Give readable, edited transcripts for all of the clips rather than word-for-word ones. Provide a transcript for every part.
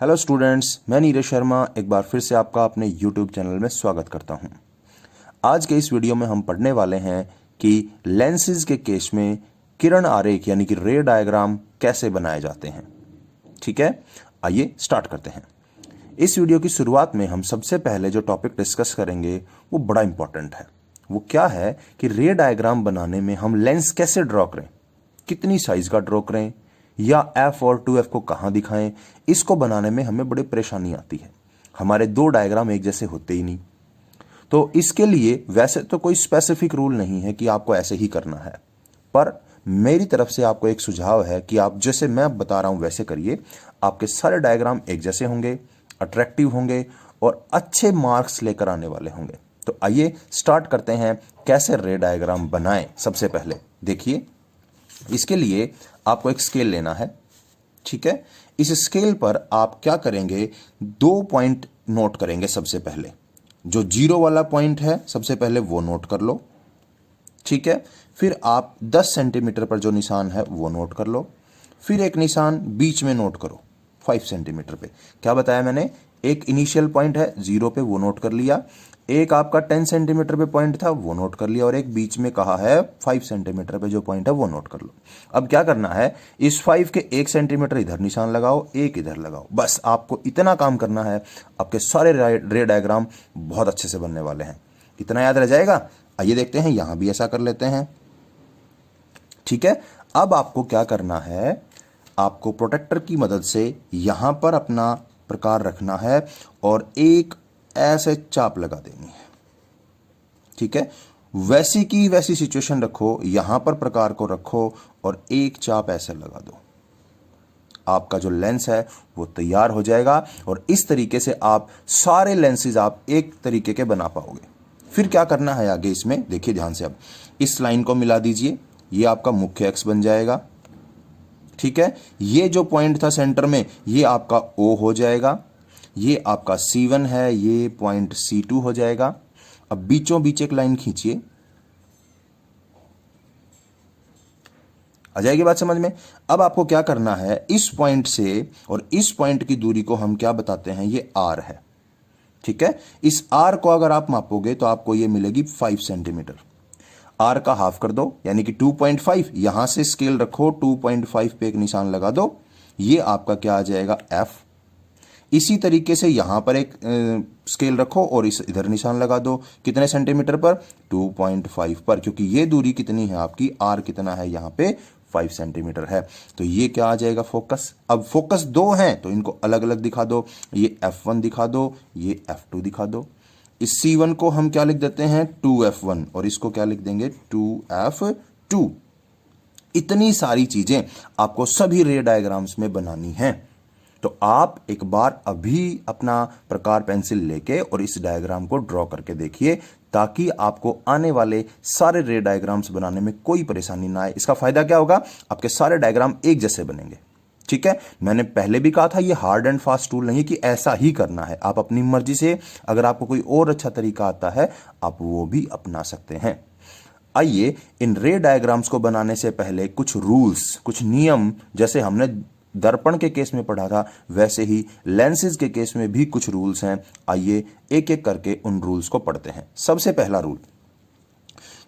Hello students, मैं नीरज शर्मा एक बार फिर से आपका अपने यूट्यूब चैनल में स्वागत करता हूं। आज के इस वीडियो में हम पढ़ने वाले हैं कि लेंसेज के केस में किरण आरेख यानी कि रे डायग्राम कैसे बनाए जाते हैं। ठीक है, आइए स्टार्ट करते हैं। इस वीडियो की शुरुआत में हम सबसे पहले जो टॉपिक डिस्कस करेंगे वो बड़ा इंपॉर्टेंट है। वो क्या है कि रे डायग्राम बनाने में हम लेंस कैसे ड्रॉ करें, कितनी साइज का ड्रॉ करें, या एफ और 2f को कहां दिखाएं। इसको बनाने में हमें बड़ी परेशानी आती है। हमारे दो डायग्राम एक जैसे होते ही नहीं। तो इसके लिए वैसे तो कोई स्पेसिफिक रूल नहीं है कि आपको ऐसे ही करना है, पर मेरी तरफ से आपको एक सुझाव है कि आप जैसे मैं बता रहा हूं वैसे करिए। आपके सारे डायग्राम एक जैसे होंगे, अट्रैक्टिव होंगे और अच्छे मार्क्स लेकर आने वाले होंगे। तो आइए स्टार्ट करते हैं कैसे रे डायग्राम बनाएं। सबसे पहले देखिए, इसके लिए आपको एक स्केल लेना है। ठीक है, इस स्केल पर आप क्या करेंगे, 2 पॉइंट नोट करेंगे। सबसे पहले जो 0 वाला पॉइंट है सबसे पहले वो नोट कर लो। ठीक है, फिर आप 10 सेंटीमीटर पर जो निशान है वो नोट कर लो। फिर एक निशान बीच में नोट करो 5 सेंटीमीटर पे। क्या बताया मैंने, एक इनिशियल पॉइंट है 0 पे, वो नोट कर लिया। एक आपका 10 सेंटीमीटर पे पॉइंट था वो नोट कर लिया, और एक बीच में कहा है 5 सेंटीमीटर पे जो पॉइंट है वो नोट कर लो। अब क्या करना है, इस 5 के 1 सेंटीमीटर इधर निशान लगाओ, एक इधर लगाओ। बस आपको इतना काम करना है, आपके सारे रे डायग्राम बहुत अच्छे से बनने वाले हैं। इतना याद रह जाएगा। आइए देखते हैं, यहां भी ऐसा कर लेते हैं। ठीक है, अब आपको क्या करना है, आपको प्रोटेक्टर की मदद से यहां पर अपना प्रकार रखना है और एक ऐसे चाप लगा देनी है। ठीक है, वैसी की वैसी सिचुएशन रखो, यहां पर प्रकार को रखो और एक चाप ऐसे लगा दो। आपका जो लेंस है वो तैयार हो जाएगा और इस तरीके से आप सारे लेंसेज आप एक तरीके के बना पाओगे। फिर क्या करना है आगे, इसमें देखिए ध्यान से। अब इस लाइन को मिला दीजिए, ये आपका मुख्य अक्ष बन जाएगा। ठीक है, ये जो पॉइंट था सेंटर में ये आपका O हो जाएगा, ये आपका C1 है, ये पॉइंट C2 हो जाएगा। अब बीचों बीच एक लाइन खींचिए, आ जाएगी बात समझ में। अब आपको क्या करना है, इस पॉइंट से और इस पॉइंट की दूरी को हम क्या बताते हैं, ये R है। ठीक है, इस R को अगर आप मापोगे तो आपको ये मिलेगी 5 सेंटीमीटर। R का हाफ कर दो यानी कि 2.5, यहां से स्केल रखो, 2.5 पे एक निशान लगा दो, ये आपका क्या आ जाएगा, F। इसी तरीके से यहां पर एक स्केल रखो और इस इधर निशान लगा दो। कितने सेंटीमीटर पर, 2.5 पर, क्योंकि ये दूरी कितनी है आपकी, R कितना है यहां पे, 5 सेंटीमीटर है। तो ये क्या आ जाएगा, फोकस। अब फोकस 2 हैं तो इनको अलग अलग दिखा दो, ये F1 दिखा दो, ये F2 दिखा दो। इस C1 को हम क्या लिख देते हैं, 2F1, और इसको क्या लिख देंगे, 2F2। इतनी सारी चीजें आपको सभी रे डायग्राम्स में बनानी है। तो आप एक बार अभी अपना प्रकार पेंसिल लेके और इस डायग्राम को ड्रॉ करके देखिए, ताकि आपको आने वाले सारे रे डायग्राम्स बनाने में कोई परेशानी ना आए। इसका फायदा क्या होगा, आपके सारे डायग्राम एक जैसे बनेंगे। ठीक है, मैंने पहले भी कहा था ये हार्ड एंड फास्ट टूल नहीं कि ऐसा ही करना है। आप अपनी मर्जी से, अगर आपको कोई और अच्छा तरीका आता है आप वो भी अपना सकते हैं। आइए, इन रे डायग्राम्स को बनाने से पहले कुछ रूल्स, कुछ नियम, जैसे हमने दर्पण के केस में पढ़ा था वैसे ही लेंसेज के केस में भी कुछ रूल्स हैं। आइए एक एक करके उन रूल्स को पढ़ते हैं। सबसे पहला रूल,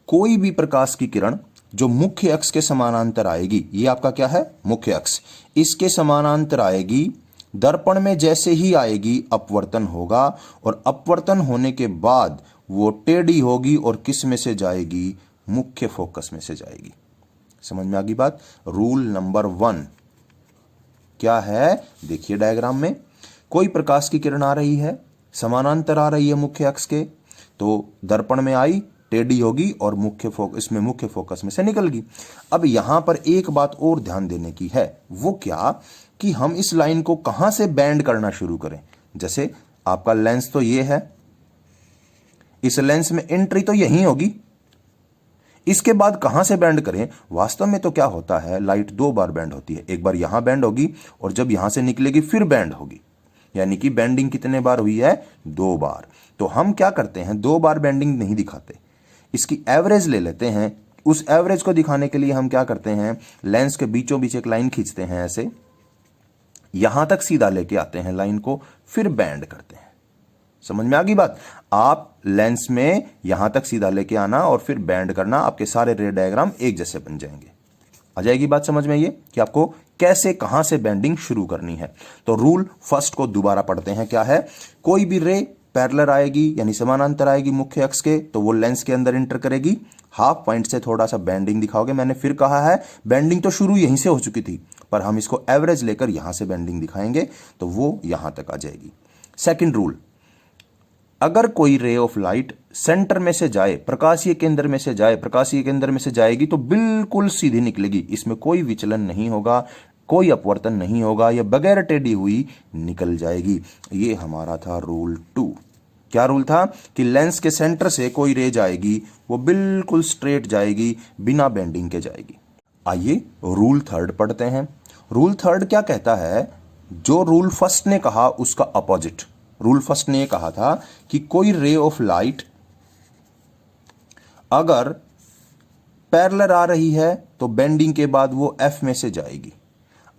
कोई भी प्रकाश की किरण जो मुख्य अक्ष के समानांतर आएगी, ये आपका क्या है, मुख्य अक्ष, इसके समानांतर आएगी, दर्पण में जैसे ही आएगी अपवर्तन होगा, और अपवर्तन होने के बाद वो टेढ़ी होगी और किस में से जाएगी, मुख्य फोकस में से जाएगी। समझ में आ गई बात। रूल नंबर 1 क्या है, देखिए डायग्राम में कोई प्रकाश की किरण आ रही है, समानांतर आ रही है मुख्य अक्ष के, तो दर्पण में आई, टेढ़ी होगी और मुख्य फोकस में से निकल गई। अब यहां पर एक बात और ध्यान देने की है, वो क्या कि हम इस लाइन को कहां से बैंड करना शुरू करें। जैसे आपका लेंस तो ये है, इस लेंस में एंट्री तो यहीं होगी, इसके बाद कहां से बैंड करें। वास्तव में तो क्या होता है, लाइट 2 बार बैंड होती है, एक बार यहां बैंड होगी और जब यहां से निकलेगी फिर बैंड होगी, यानी कि बैंडिंग कितने बार हुई है, 2 बार। तो हम क्या करते हैं, 2 बार बैंडिंग नहीं दिखाते, इसकी एवरेज ले लेते हैं। उस एवरेज को दिखाने के लिए हम क्या करते हैं, लेंस के बीचों बीच एक लाइन खींचते हैं ऐसे, यहां तक सीधा लेके आते हैं लाइन को, फिर बैंड करते हैं। समझ में आ गई बात? आप लेंस में यहां तक सीधा लेके आना और फिर बैंड करना, आपके सारे रे डायग्राम एक जैसे बन जाएंगे। आ जाएगी बात समझ में ये कि आपको कैसे कहां से बैंडिंग शुरू करनी है। तो रूल फर्स्ट को दोबारा पढ़ते हैं। क्या है? कोई भी रे पैरेलल आएगी यानी समानांतर आएगी मुख्य अक्ष के, तो वो लेंस के अंदर इंटर करेगी। हाफ पॉइंट से थोड़ा सा बैंडिंग दिखाओगे। मैंने फिर कहा है बैंडिंग तो शुरू यहीं से हो चुकी थी, पर हम इसको एवरेज लेकर यहां से बैंडिंग दिखाएंगे तो वो यहां तक आ जाएगी। सेकंड रूल, अगर कोई रे ऑफ लाइट सेंटर में से जाए, प्रकाशीय केंद्र में से जाए, प्रकाशीय केंद्र में से जाएगी तो बिल्कुल सीधी निकलेगी, इसमें कोई विचलन नहीं होगा, कोई अपवर्तन नहीं होगा, यह बगैर टेढ़ी हुई निकल जाएगी। ये हमारा था रूल 2। क्या रूल था? कि लेंस के सेंटर से कोई रे जाएगी वो बिल्कुल स्ट्रेट जाएगी, बिना बेंडिंग के जाएगी। आइए रूल थर्ड पढ़ते हैं। रूल थर्ड क्या कहता है? जो रूल फर्स्ट ने कहा उसका अपोजिट। रूल फर्स्ट ने कहा था कि कोई रे ऑफ लाइट अगर पैरेलल आ रही है तो बेंडिंग के बाद वो एफ में से जाएगी।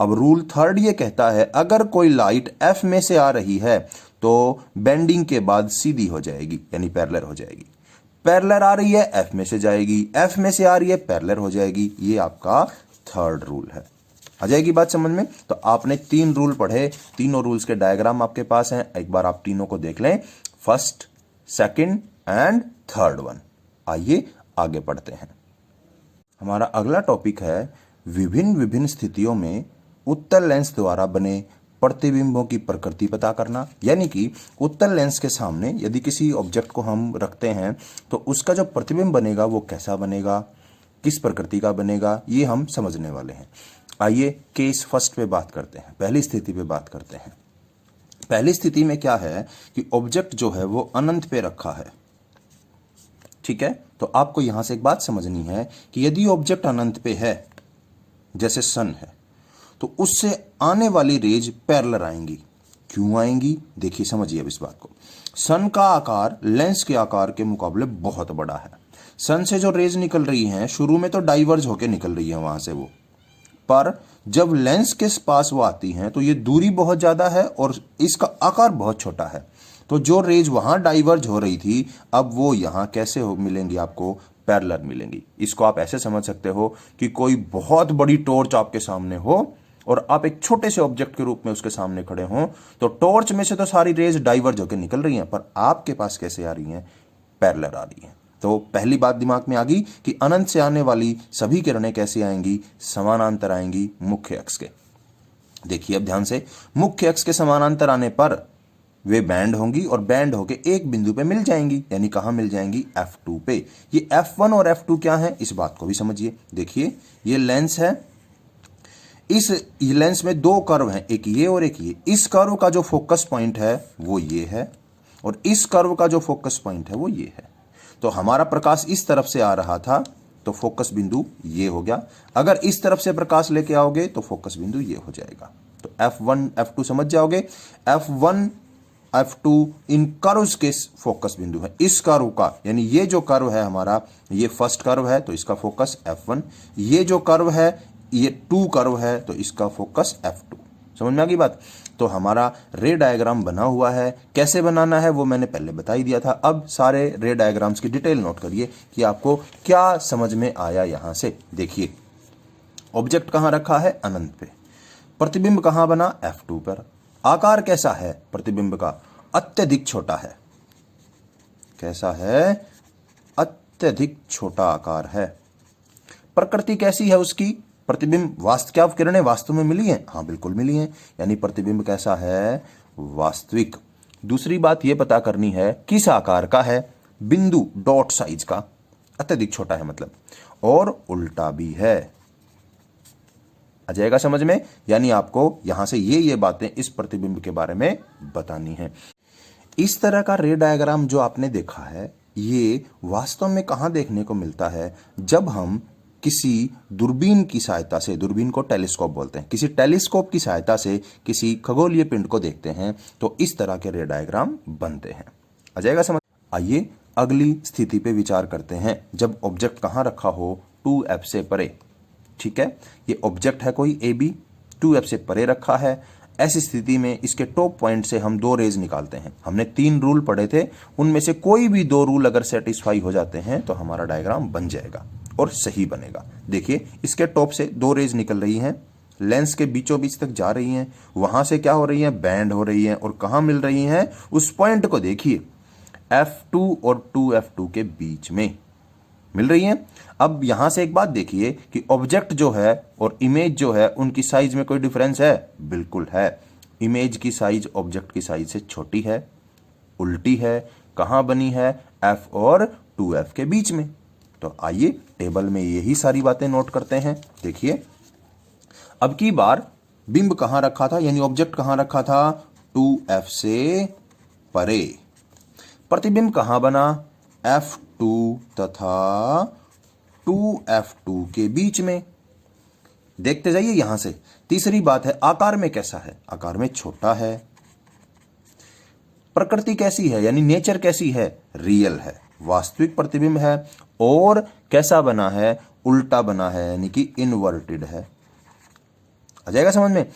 अब रूल थर्ड ये कहता है अगर कोई लाइट एफ में से आ रही है तो बेंडिंग के बाद सीधी हो जाएगी यानी पैरेलल हो जाएगी। पैरेलल आ रही है एफ में से जाएगी, एफ में से आ रही है पैरेलल हो जाएगी। ये आपका थर्ड रूल है। आ जाएगी बात समझ में? तो आपने 3 रूल पढ़े, तीनों रूल्स के डायग्राम आपके पास हैं। एक बार आप तीनों को देख लें, first, second and third one. आइए आगे पढ़ते हैं। हमारा अगला टॉपिक है विभिन्न विभिन्न स्थितियों में उत्तल लेंस द्वारा बने प्रतिबिंबों की प्रकृति पता करना। यानी कि उत्तल लेंस के सामने यदि किसी ऑब्जेक्ट को हम रखते हैं तो उसका जो प्रतिबिंब बनेगा वो कैसा बनेगा, किस प्रकृति का बनेगा, ये हम समझने वाले हैं। आइए केस फर्स्ट पे बात करते हैं, पहली स्थिति पे बात करते हैं। पहली स्थिति में क्या है कि ऑब्जेक्ट जो है वो अनंत पे रखा है। ठीक है, तो आपको यहां से एक बात समझनी है कि यदि ऑब्जेक्ट अनंत पे है, जैसे सन है, तो उससे आने वाली रेज पैरेलल आएंगी। क्यों आएंगी? देखिए समझिए अब इस बात को। सन का आकार लेंस के आकार के मुकाबले बहुत बड़ा है। सन से जो रेज निकल रही हैं शुरू में तो डाइवर्ज होकर निकल रही है वहां से वो, पर जब लेंस के पास वो आती हैं तो ये दूरी बहुत ज्यादा है और इसका आकार बहुत छोटा है। तो जो रेज वहां डाइवर्ज हो रही थी अब वो यहां कैसे मिलेंगी? आपको पैरेलल मिलेंगी। इसको आप ऐसे समझ सकते हो कि कोई बहुत बड़ी टॉर्च आपके सामने हो और आप एक छोटे से ऑब्जेक्ट के रूप में उसके सामने खड़े हो, तो टॉर्च में से तो सारी रेज डाइवर्ज होकर निकल रही हैं, पर आपके पास कैसे आ रही हैं? पैरेलल आ रही हैं। तो पहली बात दिमाग में आ गई कि अनंत से आने वाली सभी किरणें कैसे आएंगी? समानांतर आएंगी मुख्य अक्ष के। देखिए अब ध्यान से, मुख्य अक्ष के समानांतर आने पर वे बैंड होंगी और बैंड होके एक बिंदु पे मिल जाएंगी। यानी कहां मिल जाएंगी? F2 पे। ये F1 और F2 क्या है इस बात को भी समझिए। देखिए ये लेंस है, इस लेंस में 2 कर्व हैं, एक ये और एक ये। इस कर्व का जो फोकस पॉइंट है वो ये है और इस कर्व का जो फोकस पॉइंट है वो ये है। तो हमारा प्रकाश इस तरफ से आ रहा था तो फोकस बिंदु ये हो गया। अगर इस तरफ से प्रकाश लेके आओगे तो फोकस बिंदु ये हो जाएगा। तो F1 F2 समझ जाओगे। F1 F2 इन कर्व्स के फोकस बिंदु है। इस कर्व का यानी ये जो कर्व है हमारा, ये फर्स्ट कर्व है तो इसका फोकस F1। ये जो कर्व है ये 2 कर्व है तो इसका फोकस F2। समझ में आ गई बात? तो हमारा रे डायग्राम बना हुआ है। कैसे बनाना है वो मैंने पहले बता ही दिया था। अब सारे रे डायग्राम्स की डिटेल नोट करिए कि आपको क्या समझ में आया। यहां से देखिए, ऑब्जेक्ट कहां रखा है? अनंत पे। प्रतिबिंब कहां बना? F2 पर। आकार कैसा है प्रतिबिंब का? अत्यधिक छोटा है। कैसा है? अत्यधिक छोटा आकार है। प्रकृति कैसी है उसकी? प्रतिबिंब क्या किरणें वास्तव में मिली हैं? हाँ बिल्कुल मिली हैं। यानी प्रतिबिंब कैसा है? वास्तविक। दूसरी बात यह पता करनी है किस आकार का है? बिंदु डॉट साइज का, अत्यधिक छोटा है मतलब, और उल्टा भी है। आ जाएगा समझ में? यानी आपको यहां से ये बातें इस प्रतिबिंब के बारे में बतानी है। इस तरह का रे डायग्राम जो आपने देखा है ये वास्तव में कहां देखने को मिलता है? जब हम किसी दूरबीन की सहायता से, दूरबीन को टेलीस्कोप बोलते हैं, किसी टेलीस्कोप की सहायता से किसी खगोलीय पिंड को देखते हैं तो इस तरह के रे डायग्राम बनते हैं। आ जाएगा समझ? आइए अगली स्थिति पे विचार करते हैं। जब ऑब्जेक्ट कहां रखा हो? 2F से परे। ठीक है, ये ऑब्जेक्ट है कोई AB, 2F से परे रखा है। ऐसी स्थिति में इसके टॉप पॉइंट से हम 2 रेज निकालते हैं। हमने 3 रूल पढ़े थे, उनमें से कोई भी 2 रूल अगर सेटिस्फाई हो जाते हैं तो हमारा डायग्राम बन जाएगा और सही बनेगा। देखिए इसके टॉप से 2 रेज निकल रही हैं, लेंस के बीचों बीच तक जा रही हैं, वहां से क्या हो रही है, बैंड हो रही है, और कहां मिल रही हैं, उस पॉइंट को देखिए F2 और 2F2 के बीच में मिल रही हैं। अब यहां से एक बात देखिए कि ऑब्जेक्ट जो है और इमेज जो है उनकी साइज में कोई डिफरेंस है? बिल्कुल है। इमेज की साइज ऑब्जेक्ट की साइज से छोटी है, उल्टी है, कहां बनी है, F और 2F के बीच में। तो आइए टेबल में यही सारी बातें नोट करते हैं। देखिए अब की बार बिंब कहां रखा था, यानी ऑब्जेक्ट कहां रखा था, 2F से परे। प्रतिबिंब कहां बना, F2 तथा 2F2 के बीच में। देखते जाइए यहां से। तीसरी बात है आकार में कैसा है, आकार में छोटा है। प्रकृति कैसी है, यानी नेचर कैसी है, रियल है, वास्तविक प्रतिबिंब है। और कैसा बना है, उल्टा बना है, यानी कि इनवर्टेड है। आ जाएगा समझ में।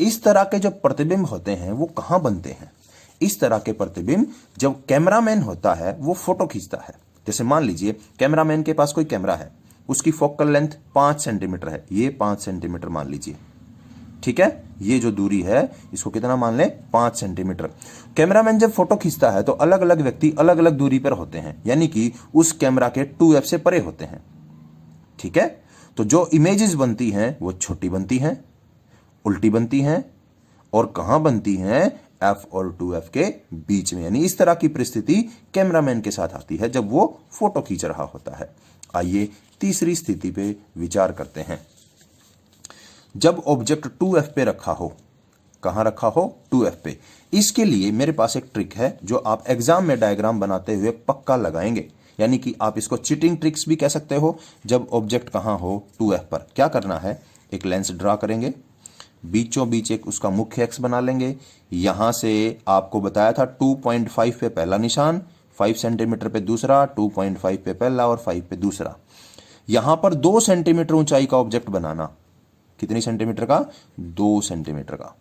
इस तरह के जो प्रतिबिंब होते हैं वो कहां बनते हैं, इस तरह के प्रतिबिंब जब कैमरामैन होता है वो फोटो खींचता है। जैसे मान लीजिए कैमरामैन के पास कोई कैमरा है, उसकी फोकल लेंथ 5 सेंटीमीटर है, ये 5 सेंटीमीटर मान लीजिए, ठीक है। ये जो दूरी है इसको कितना मान लें, 5 सेंटीमीटर। कैमरामैन जब फोटो खींचता है तो अलग अलग व्यक्ति अलग अलग दूरी पर होते हैं, यानी कि उस कैमरा के 2F से परे होते हैं, ठीक है। तो जो इमेजेस बनती हैं वो छोटी बनती हैं, उल्टी बनती हैं, और कहां बनती हैं, F और 2F के बीच में। यानी इस तरह की परिस्थिति कैमरामैन के साथ आती है जब वो फोटो खींच रहा होता है। आइए तीसरी स्थिति पे विचार करते हैं। जब ऑब्जेक्ट 2F पे रखा हो, कहां रखा हो, 2F पे। इसके लिए मेरे पास एक ट्रिक है जो आप एग्जाम में डायग्राम बनाते हुए पक्का लगाएंगे, यानी कि आप इसको चीटिंग ट्रिक्स भी कह सकते हो। जब ऑब्जेक्ट कहां हो, 2F पर, क्या करना है, एक लेंस ड्रा करेंगे, बीचों बीच एक उसका मुख्य एक्स बना लेंगे। यहां से आपको बताया था 2.5 पे पहला निशान, 5 सेंटीमीटर पे दूसरा, 2.5 पे पहला और 5 पे दूसरा। यहां पर 2 सेंटीमीटर ऊंचाई का ऑब्जेक्ट बनाना। कितनी सेंटीमीटर का, 2 सेंटीमीटर का।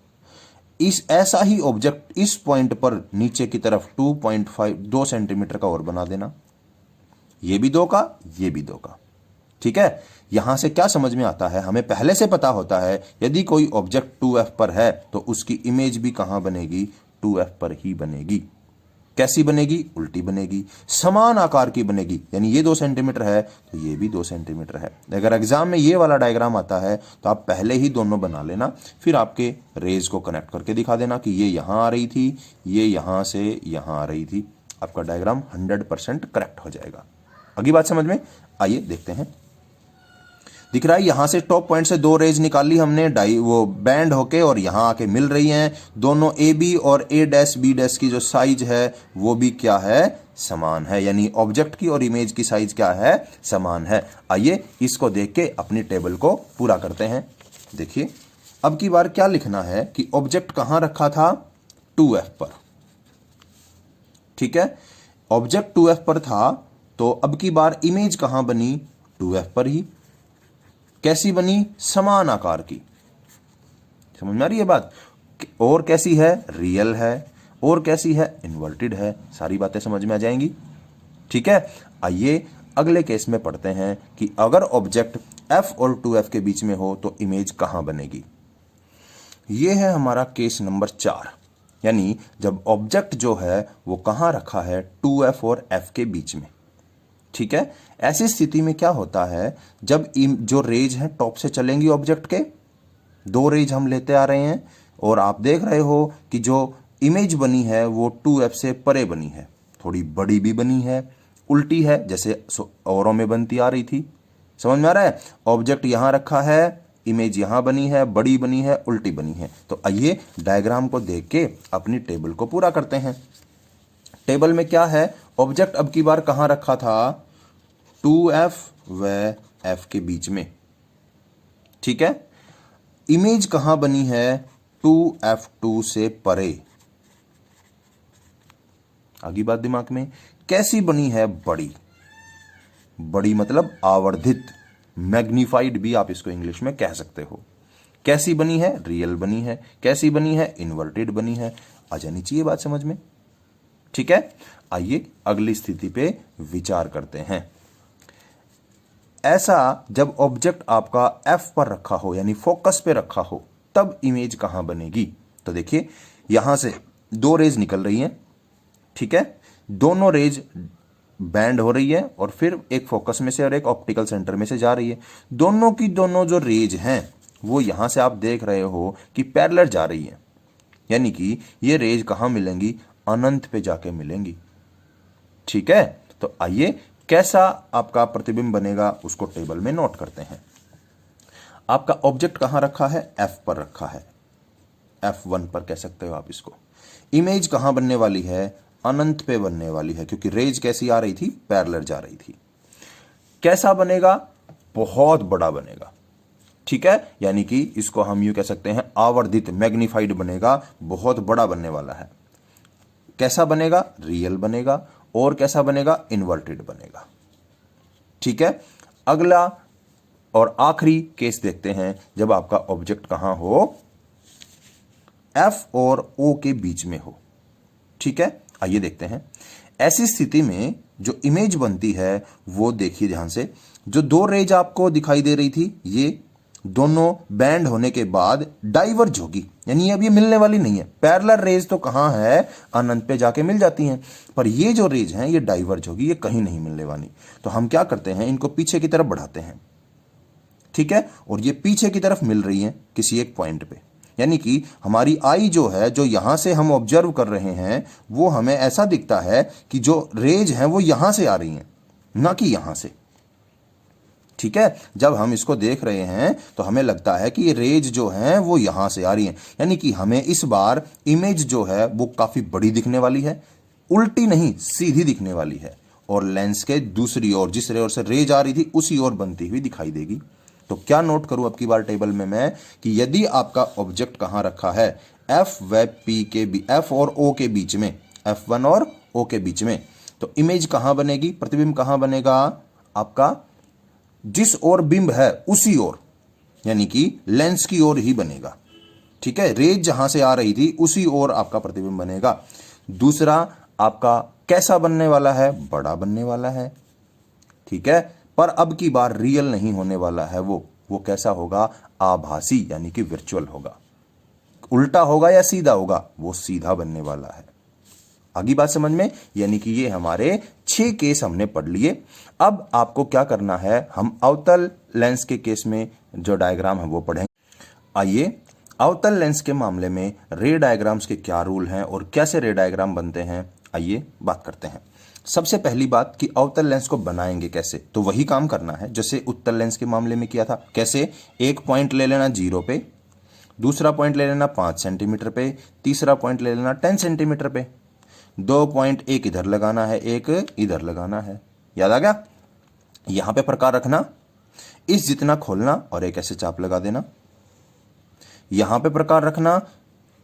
इस ऐसा ही ऑब्जेक्ट इस पॉइंट पर नीचे की तरफ 2 सेंटीमीटर का और बना देना। ये भी 2 का, ये भी 2 का, ठीक है। यहां से क्या समझ में आता है, हमें पहले से पता होता है यदि कोई ऑब्जेक्ट 2F पर है तो उसकी इमेज भी कहां बनेगी, 2F पर ही बनेगी। कैसी बनेगी, उल्टी बनेगी, समान आकार की बनेगी। यानी ये 2 सेंटीमीटर है तो ये भी 2 सेंटीमीटर है। अगर एग्जाम में ये वाला डायग्राम आता है तो आप पहले ही दोनों बना लेना, फिर आपके रेज को कनेक्ट करके दिखा देना कि ये यहां आ रही थी, ये यहां से यहां आ रही थी। आपका डायग्राम 100% करेक्ट हो जाएगा। अगली बात समझ में। आइए देखते हैं। दिख रहा है यहां से टॉप पॉइंट से 2 रेज निकाल ली हमने, वो बैंड होके और यहां आके मिल रही हैं। दोनों AB और A' की जो साइज है वो भी क्या है, समान है। यानी ऑब्जेक्ट की और इमेज की साइज क्या है, समान है। आइए इसको देख के अपनी टेबल को पूरा करते हैं। देखिए अब की बार क्या लिखना है कि ऑब्जेक्ट कहां रखा था, 2F पर, ठीक है। ऑब्जेक्ट 2F पर था तो अब की बार इमेज कहां बनी, 2F पर ही। कैसी बनी, समान आकार की। समझ में आ रही है बात। और कैसी है, रियल है, और कैसी है, इन्वर्टेड है। सारी बातें समझ में आ जाएंगी, ठीक है। आइए अगले केस में पढ़ते हैं कि अगर ऑब्जेक्ट F और 2F के बीच में हो तो इमेज कहां बनेगी। यह है हमारा केस नंबर 4। यानी जब ऑब्जेक्ट जो है वो कहां रखा है, 2F और F के बीच में, ठीक है। ऐसी स्थिति में क्या होता है, जब जो रेज है टॉप से चलेंगी ऑब्जेक्ट के, 2 रेज हम लेते आ रहे हैं और आप देख रहे हो कि जो इमेज बनी है वो 2F से परे बनी है, थोड़ी बड़ी भी बनी है, उल्टी है, जैसे औरों में बनती आ रही थी। समझ में आ रहा है। ऑब्जेक्ट यहां रखा है, इमेज यहां बनी है, बड़ी बनी है, उल्टी बनी है। तो आइए डायग्राम को देख के अपनी टेबल को पूरा करते हैं। टेबल में क्या है, ऑब्जेक्ट अब की बार कहां रखा था, 2F व F के बीच में, ठीक है। इमेज कहां बनी है, 2F2 से परे। आगे बात दिमाग में, कैसी बनी है, बड़ी। बड़ी मतलब आवर्धित, मैग्नीफाइड भी आप इसको इंग्लिश में कह सकते हो। कैसी बनी है? रियल बनी है। कैसी बनी है? इन्वर्टेड बनी है। आ जानी चाहिए बात समझ में, ठीक है। आइए अगली स्थिति पे विचार करते हैं। ऐसा जब ऑब्जेक्ट आपका एफ पर रखा हो यानी फोकस पे रखा हो तब इमेज कहां बनेगी? तो देखिए यहां से दो रेज निकल रही हैं, ठीक है। दोनों रेज बैंड हो रही है और फिर एक फोकस में से और एक ऑप्टिकल सेंटर में से जा रही है। दोनों की दोनों जो रेज हैं वो यहां से आप देख रहे हो कि पैरेलल जा रही है, यानी कि ये रेज कहां मिलेंगी? अनंत पे जाके मिलेंगी, ठीक है। तो आइए कैसा आपका प्रतिबिंब बनेगा उसको टेबल में नोट करते हैं। आपका ऑब्जेक्ट कहां रखा है? एफ पर रखा है, F1 पर कह सकते हो आप इसको। इमेज कहां बनने वाली है? अनंत पे बनने वाली है, क्योंकि रेज कैसी आ रही थी? पैरेलल जा रही थी। कैसा बनेगा? बहुत बड़ा बनेगा, ठीक है। यानी कि इसको हम यूं कह सकते हैं आवर्धित, मैग्निफाइड बनेगा, बहुत बड़ा बनने वाला है। कैसा बनेगा? रियल बनेगा। और कैसा बनेगा? इन्वर्टेड बनेगा, ठीक है। अगला और आखिरी केस देखते हैं जब आपका ऑब्जेक्ट कहां हो? एफ और ओ के बीच में हो, ठीक है। आइए देखते हैं। ऐसी स्थिति में जो इमेज बनती है वो देखिए ध्यान से। जो दो रेज आपको दिखाई दे रही थी ये दोनों बैंड होने के बाद डाइवर्ज होगी, यानी अब ये मिलने वाली नहीं है। पैरेलल रेज तो कहां है? अनंत पे जाके मिल जाती हैं, पर ये जो रेज हैं ये डाइवर्ज होगी, ये कहीं नहीं मिलने वाली। तो हम क्या करते हैं? इनको पीछे की तरफ बढ़ाते हैं, ठीक है। और ये पीछे की तरफ मिल रही हैं किसी एक पॉइंट पे, यानी कि हमारी आई जो है, जो यहां से हम ऑब्जर्व कर रहे हैं, वो हमें ऐसा दिखता है कि जो रेज हैं वो यहां से आ रही हैं, ना कि यहां से, ठीक है। जब हम इसको देख रहे हैं तो हमें लगता है कि ये रेज जो हैं वो यहां से आ रही हैं, यानी कि हमें इस बार इमेज जो है वो काफी बड़ी दिखने वाली है, उल्टी नहीं सीधी दिखने वाली है। और लेंस के दूसरी ओर जिस ओर से रेज आ रही थी उसी ओर बनती हुई दिखाई देगी। तो क्या नोट करूं अब की बार टेबल में मैं कि यदि आपका ऑब्जेक्ट कहां रखा है? एफ व पी के एफ और ओ के बीच में, F1 और O के बीच में, तो इमेज कहां बनेगी? प्रतिबिंब कहां बनेगा? आपका जिस ओर बिंब है उसी ओर, यानी कि लेंस की ओर ही बनेगा, ठीक है। रेज जहां से आ रही थी उसी ओर आपका प्रतिबिंब बनेगा। दूसरा आपका कैसा बनने वाला है? बड़ा बनने वाला है, ठीक है। पर अब की बार रियल नहीं होने वाला है वो कैसा होगा? आभासी, यानी कि वर्चुअल होगा। उल्टा होगा या सीधा होगा? वो सीधा बनने वाला है। आगे बात समझ में? यानी कि ये हमारे 6 केस हमने पढ़ लिए। अब आपको क्या करना है? हम अवतल लेंस के केस में जो डायग्राम है वो पढ़ेंगे। आइए अवतल लेंस के मामले में रे डायग्राम्स के क्या रूल हैं और कैसे रे डायग्राम बनते हैं, आइए बात करते हैं। सबसे पहली बात कि अवतल लेंस को बनाएंगे कैसे, तो वही काम करना है जैसे उत्तल लेंस के मामले में किया था। कैसे? एक पॉइंट ले लेना 0 पे, दूसरा पॉइंट ले लेना 5 सेंटीमीटर पे, तीसरा पॉइंट ले लेना 10 सेंटीमीटर पे। 2 पॉइंट एक इधर लगाना है, एक इधर लगाना है। याद आ गया? यहां पे प्रकार रखना, इस जितना खोलना और एक ऐसे चाप लगा देना। यहां पे प्रकार रखना,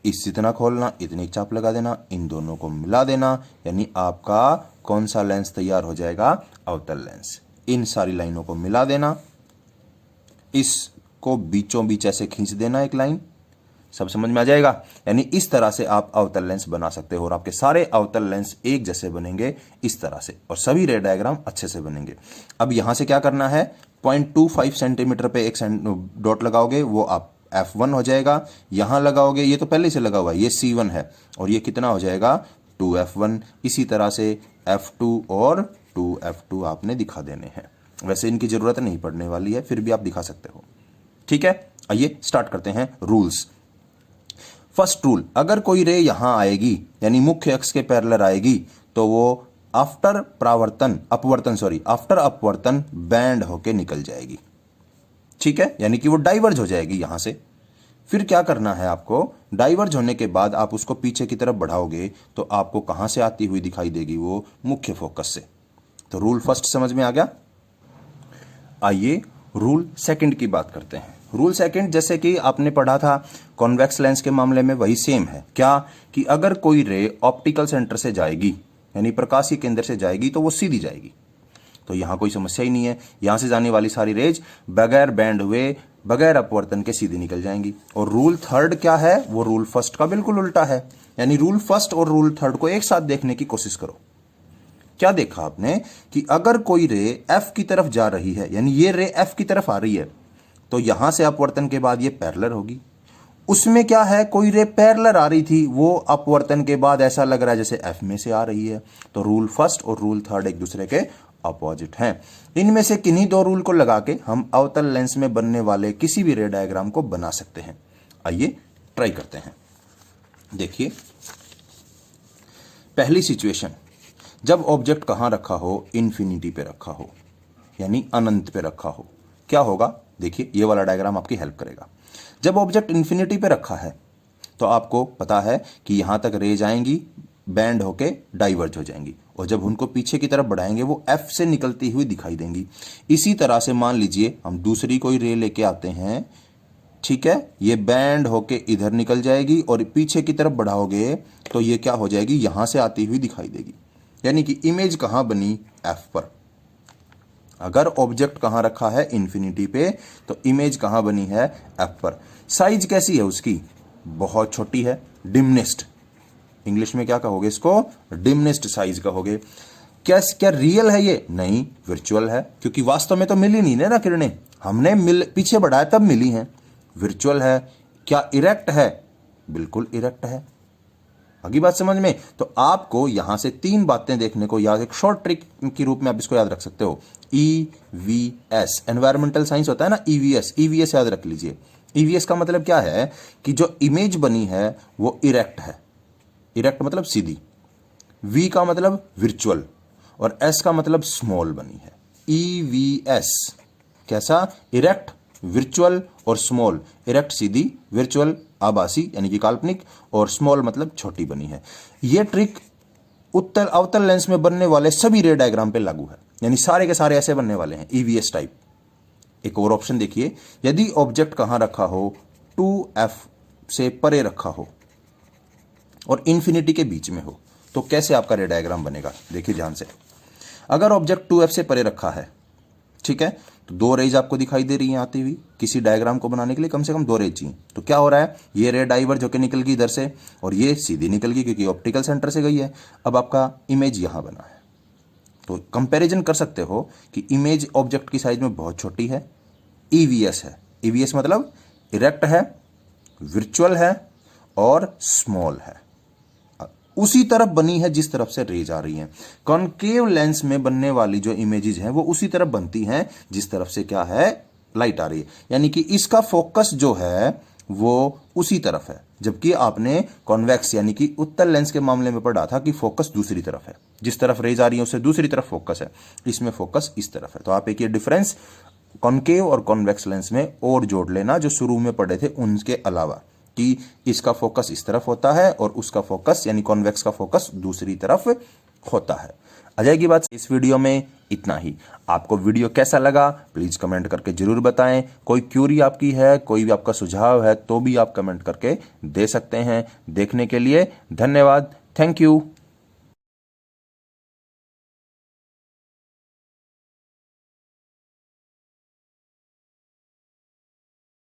इस जितना खोलना इतनी चाप लगा देना, इन दोनों को मिला देना, यानी आपका कौन सा लेंस तैयार हो जाएगा? अवतल लेंस। इन सारी लाइनों को मिला देना, इसको बीचों बीच ऐसे खींच देना एक लाइन, सब समझ में आ जाएगा। यानी इस तरह से आप अवतल लेंस बना सकते हो और आपके सारे अवतल लेंस एक जैसे बनेंगे इस तरह से, और सभी रे डायग्राम अच्छे से बनेंगे। अब यहां से क्या करना है? 0.25 सेंटीमीटर पे एक डॉट लगाओगे, वो आप F1 हो जाएगा। यहां लगाओगे, ये तो पहले से लगा हुआ है, ये C1 है, और ये कितना हो जाएगा? 2F1। इसी तरह से F2 और 2F2 आपने दिखा देने हैं। वैसे इनकी जरूरत नहीं पड़ने वाली है, फिर भी आप दिखा सकते हो, ठीक है। आइए स्टार्ट करते हैं रूल्स। फर्स्ट रूल, अगर कोई रे यहां आएगी यानी मुख्य अक्ष के पैरेलल आएगी तो वो आफ्टर अपवर्तन बैंड होके निकल जाएगी, ठीक है। यानी कि वो डाइवर्ज हो जाएगी यहां से। फिर क्या करना है आपको? डाइवर्ज होने के बाद आप उसको पीछे की तरफ बढ़ाओगे तो आपको कहां से आती हुई दिखाई देगी? वो मुख्य फोकस से। तो रूल फर्स्ट समझ में आ गया। आइए रूल सेकंड की बात करते हैं। रूल सेकंड जैसे कि आपने पढ़ा था कॉन्वेक्स लेंस के मामले में, वही सेम है। क्या? कि अगर कोई रे ऑप्टिकल सेंटर से जाएगी यानी प्रकाशीय केंद्र से जाएगी तो वो सीधी जाएगी, तो यहां कोई समस्या ही नहीं है। यहां से जाने वाली सारी रेज बगैर बैंड हुए बगैर अपवर्तन के सीधी निकल जाएंगी। और रूल थर्ड क्या है, वो रूल फर्स्ट का बिल्कुल उल्टा है। यानी रूल फर्स्ट और रूल थर्ड को एक साथ देखने की कोशिश करो। क्या देखा आपने कि अगर कोई रे एफ की तरफ जा रही है, यानी ये रे एफ की तरफ आ रही है, तो यहां से अपवर्तन के बाद ये पैरेलल होगी। उसमें क्या है, कोई रे पैरेलल आ रही थी, वो अपवर्तन के बाद ऐसा लग रहा है जैसे एफ में से आ रही है। तो रूल फर्स्ट और रूल थर्ड एक दूसरे के अपोजिट हैं। इनमें से किन्हीं दो रूल को लगा के हम अवतल लेंस में बनने वाले किसी भी रे डायग्राम को बना सकते हैं। आइए ट्राई करते हैं। देखिए पहली सिचुएशन, जब ऑब्जेक्ट कहां रखा हो, इन्फिनिटी पे रखा हो, यानी अनंत पे रखा हो, क्या होगा। देखिए ये वाला डायग्राम आपकी हेल्प करेगा। जब ऑब्जेक्ट इन्फिनिटी पे रखा है तो आपको पता है कि यहां तक रेज आएंगी, बैंड होके डाइवर्ज हो जाएंगी, और जब उनको पीछे की तरफ बढ़ाएंगे वो एफ से निकलती हुई दिखाई देंगी। इसी तरह से मान लीजिए हम दूसरी कोई रे लेके आते हैं, ठीक है, ये बैंड होके इधर निकल जाएगी और पीछे की तरफ बढ़ाओगे तो ये क्या हो जाएगी, यहां से आती हुई दिखाई देगी। यानी कि इमेज कहां बनी, एफ पर। अगर ऑब्जेक्ट कहां रखा है, इन्फिनिटी पे, तो इमेज कहां बनी है, एफ पर। साइज कैसी है उसकी, बहुत छोटी है, डिमनेस्ट। इंग्लिश में क्या कहोगे इसको, डिमनेस्ट साइज कहोगे। क्या रियल है ये, नहीं, वर्चुअल है, क्योंकि वास्तव में तो मिली नहीं ना किरणें, हमने पीछे बढ़ाया तब मिली हैं। वर्चुअल है। क्या इरेक्ट है, बिल्कुल इरेक्ट है। आगे बात समझ में। तो आपको यहां से तीन बातें देखने को याद, एक शॉर्ट ट्रिक के रूप में आप इसको याद रख सकते हो। ईवीएस, एनवायरमेंटल साइंस होता है ना, ईवीएस, ईवीएस याद रख लीजिए। ईवीएस का मतलब क्या है कि जो इमेज बनी है वो इरेक्ट है। इरेक्ट मतलब सीधी। वी का मतलब विर्चुअल, और एस का मतलब स्मॉल बनी है। ईवीएस कैसा, इरेक्ट, विर्चुअल और स्मॉल। इरेक्ट सीधी, विर्चुअल आभासी यानी कि काल्पनिक, और स्मॉल मतलब छोटी बनी है। यह ट्रिक उत्तल अवतल लेंस में बनने वाले सभी रे डायग्राम पे लागू है, यानी सारे के सारे ऐसे बनने वाले हैं, ईवीएस टाइप। एक और ऑप्शन देखिए, यदि ऑब्जेक्ट कहां रखा हो, 2f से परे रखा हो और इन्फिनिटी के बीच में हो, तो कैसे आपका रे डायग्राम बनेगा। देखिए ध्यान से, अगर ऑब्जेक्ट 2f से परे रखा है, ठीक है, तो दो रेज आपको दिखाई दे रही हैं आती हुई। किसी डायग्राम को बनाने के लिए कम से कम दो रेज चाहिए। तो क्या हो रहा है, ये रे डाइवर्ज होकर निकल गई इधर से, और ये सीधी निकल गई क्योंकि ऑप्टिकल सेंटर से गई है। अब आपका इमेज यहां बना है, तो कंपैरिजन कर सकते हो कि इमेज ऑब्जेक्ट की साइज में बहुत छोटी है, ईवीएस है। ईवीएस मतलब इरेक्ट है, विर्चुअल है और स्मॉल है। उसी तरफ बनी है जिस तरफ से रेज आ रही हैं। कॉन्केव लेंस में बनने वाली जो इमेजेस हैं वो उसी तरफ बनती हैं जिस तरफ से क्या है, लाइट आ रही है। यानी कि इसका फोकस जो है वो उसी तरफ है, जबकि आपने कॉन्वेक्स यानी कि उत्तल लेंस के मामले में पढ़ा था कि फोकस दूसरी तरफ है, जिस तरफ रेज आ रही है उससे दूसरी तरफ फोकस है, इसमें फोकस इस तरफ है। तो आप एक ये डिफरेंस कॉन्केव और कॉन्वेक्स लेंस में और जोड़ लेना जो शुरू में पढ़े थे उनके अलावा, कि इसका फोकस इस तरफ होता है और उसका फोकस यानी कॉन्वेक्स का फोकस दूसरी तरफ होता है। अजय की बात इस वीडियो में इतना ही। आपको वीडियो कैसा लगा प्लीज कमेंट करके जरूर बताएं। कोई क्यूरी आपकी है, कोई भी आपका सुझाव है तो भी आप कमेंट करके दे सकते हैं। देखने के लिए धन्यवाद, थैंक यू।